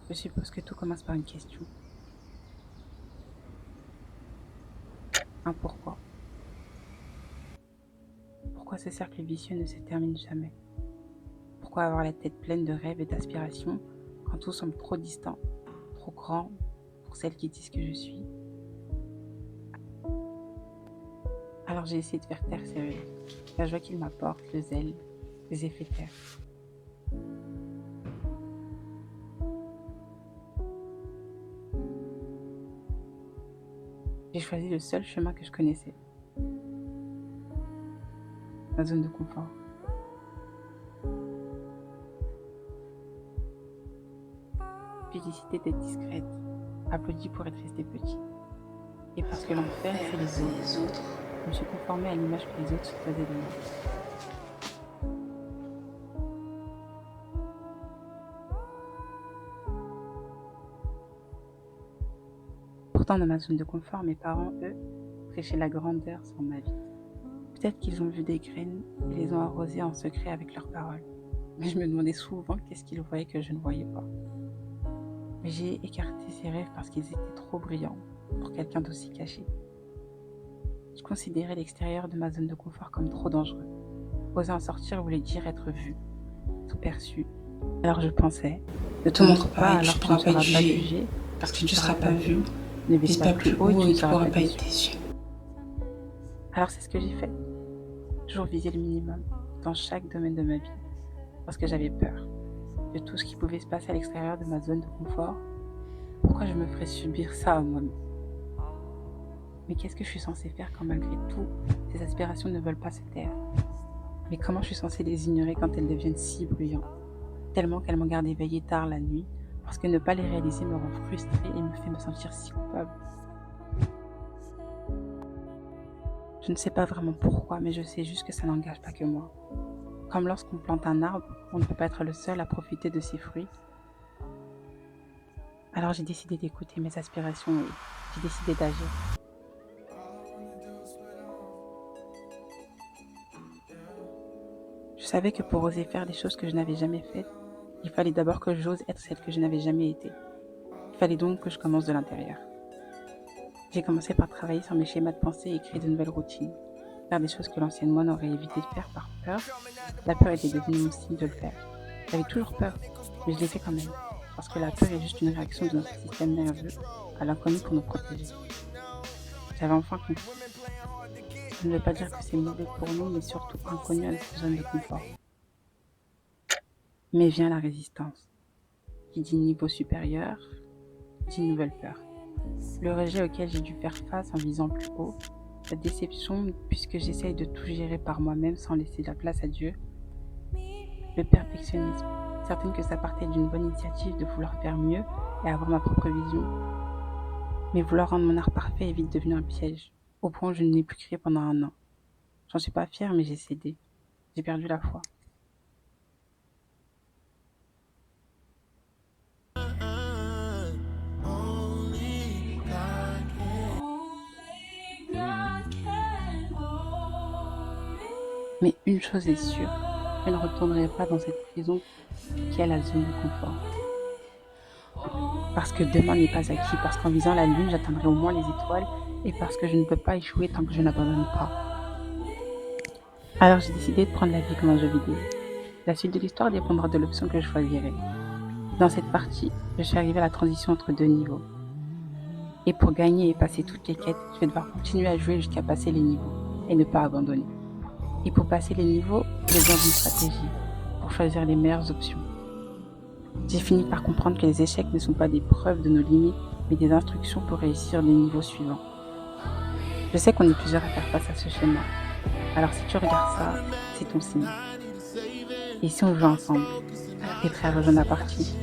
Je suppose que tout commence par une question. Un pourquoi. Pourquoi ce cercle vicieux ne se termine jamais? Pourquoi avoir la tête pleine de rêves et d'aspirations quand tout semble trop distant, trop grand pour celles qui disent que je suis? Alors j'ai essayé de faire taire ces rêves, la joie qu'ils m'apportent, le zèle, les effets taire. J'ai choisi le seul chemin que je connaissais, ma zone de confort. J'ai décidé d'être discrète, applaudie pour être restée petite. Et parce que l'enfer, c'est les autres, je me suis conformée à l'image que les autres se faisaient de moi. Pourtant, dans ma zone de confort, mes parents, eux, prêchaient la grandeur sans ma vie. Peut-être qu'ils ont vu des graines et les ont arrosées en secret avec leurs paroles. Mais je me demandais souvent qu'est-ce qu'ils voyaient que je ne voyais pas. Mais j'ai écarté ces rêves parce qu'ils étaient trop brillants pour quelqu'un d'aussi caché. Je considérais l'extérieur de ma zone de confort comme trop dangereux. Oser en sortir voulait dire être vu, être perçu. Alors je pensais, ne te montre pas, alors tu ne seras pas jugé, parce que tu ne seras pas vu, ne vise pas plus haut et tu ne seras pas être déçu. déçu. Alors c'est ce que j'ai fait. Toujours viser le minimum dans chaque domaine de ma vie, parce que j'avais peur de tout ce qui pouvait se passer à l'extérieur de ma zone de confort. Pourquoi je me ferais subir ça à moi-même? Mais qu'est-ce que je suis censée faire quand malgré tout, ces aspirations ne veulent pas se taire? Mais comment je suis censée les ignorer quand elles deviennent si bruyantes, tellement qu'elles m'ont gardé éveillée tard la nuit, parce que ne pas les réaliser me rend frustrée et me fait me sentir si coupable. Je ne sais pas vraiment pourquoi, mais je sais juste que ça n'engage pas que moi. Comme lorsqu'on plante un arbre, on ne peut pas être le seul à profiter de ses fruits. Alors j'ai décidé d'écouter mes aspirations et j'ai décidé d'agir. Je savais que pour oser faire des choses que je n'avais jamais faites, il fallait d'abord que j'ose être celle que je n'avais jamais été. Il fallait donc que je commence de l'intérieur. J'ai commencé par travailler sur mes schémas de pensée et créer de nouvelles routines. Faire des choses que l'ancienne moi n'aurait évité de faire par peur. La peur était devenue mon signe de le faire. J'avais toujours peur, mais je l'ai fait quand même. Parce que la peur est juste une réaction de notre système nerveux à l'inconnu pour nous protéger. J'avais enfin compris. Je ne veux pas dire que c'est mauvais pour nous, mais surtout inconnu à notre zone de confort. Mais vient la résistance. Qui dit niveau supérieur, dit nouvelle peur. Le rejet auquel j'ai dû faire face en visant plus haut, la déception puisque j'essaye de tout gérer par moi-même sans laisser la place à Dieu, le perfectionnisme, certaine que ça partait d'une bonne initiative de vouloir faire mieux et avoir ma propre vision. Mais vouloir rendre mon art parfait est vite devenu un piège, au point où je n'ai plus créé pendant 1 an. J'en suis pas fière, mais j'ai cédé. J'ai perdu la foi. Mais une chose est sûre, je ne retournerai pas dans cette prison qui est la zone de confort. Parce que demain n'est pas acquis, parce qu'en visant la lune, j'atteindrai au moins les étoiles, et parce que je ne peux pas échouer tant que je n'abandonne pas. Alors j'ai décidé de prendre la vie comme un jeu vidéo. La suite de l'histoire dépendra de l'option que je choisirai. Dans cette partie, je suis arrivée à la transition entre 2 niveaux. Et pour gagner et passer toutes les quêtes, je vais devoir continuer à jouer jusqu'à passer les niveaux, et ne pas abandonner. Et pour passer les niveaux, j'ai besoin d'une stratégie, pour choisir les meilleures options. J'ai fini par comprendre que les échecs ne sont pas des preuves de nos limites, mais des instructions pour réussir les niveaux suivants. Je sais qu'on est plusieurs à faire face à ce schéma. Alors si tu regardes ça, c'est ton signe. Et si on joue ensemble, t'es prêt à rejoindre la partie?